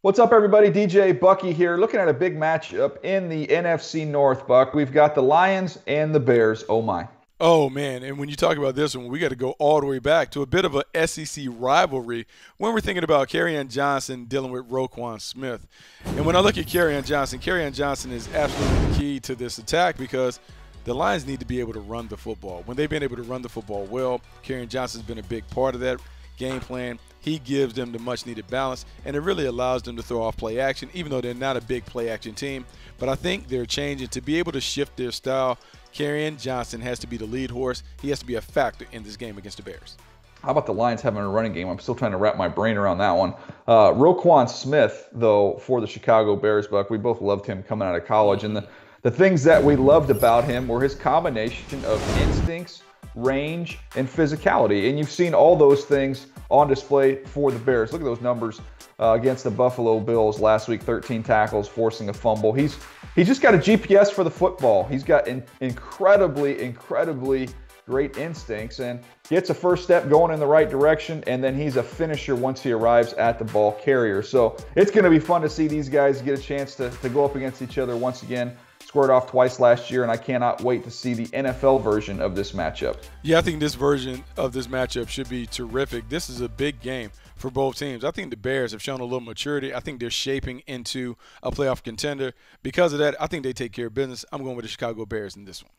What's up, everybody? DJ Bucky here, looking at a big matchup in the NFC North, Buck. We've got the Lions and the Bears. Oh, my. Oh, man. And when you talk about this one, we got to go all the way back to a bit of a SEC rivalry when we're thinking about Kerryon Johnson dealing with Roquan Smith. And when I look at Kerryon Johnson is absolutely the key to this attack because the Lions need to be able to run the football. When they've been able to run the football well, Kerryon Johnson's been a big part of that game plan. He gives them the much-needed balance, and it really allows them to throw off play action, even though they're not a big play-action team. But I think they're changing to be able to shift their style. Kerryon Johnson has to be the lead horse. He has to be a factor in this game against the Bears. How about the Lions having a running game? I'm still trying to wrap my brain around that one. Roquan Smith, though, for the Chicago Bears, Buck, we both loved him coming out of college. And the things that we loved about him were his combination of instincts, range, and physicality. And you've seen all those things on display for the Bears. Look at those numbers against the Buffalo Bills last week, 13 tackles, forcing a fumble. He's just got a GPS for the football. He's got incredibly great instincts and gets a first step going in the right direction, and then he's a finisher once he arrives at the ball carrier. So it's going to be fun to see these guys get a chance to go up against each other once again. Squared off twice last year, and I cannot wait to see the NFL version of this matchup. Yeah, I think this version of this matchup should be terrific. This is a big game for both teams. I think the Bears have shown a little maturity. I think they're shaping into a playoff contender. Because of that, I think they take care of business. I'm going with the Chicago Bears in this one.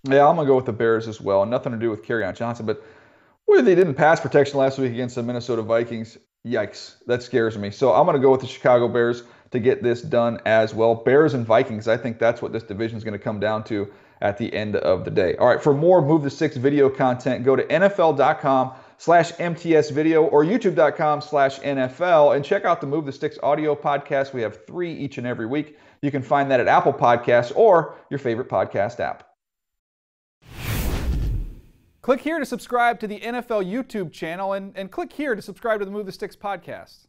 Yeah, I'm going to go with the Bears as well. Nothing to do with Kerryon Johnson, but where they didn't pass protection last week against the Minnesota Vikings, yikes, that scares me. So I'm going to go with the Chicago Bears to get this done as well. Bears and Vikings, I think that's what this division is going to come down to at the end of the day. All right, for more Move the Sticks video content, go to NFL.com/MTS video or YouTube.com/NFL and check out the Move the Sticks audio podcast. We have 3 each and every week. You can find that at Apple Podcasts or your favorite podcast app. Click here to subscribe to the NFL YouTube channel and click here to subscribe to the Move the Sticks podcast.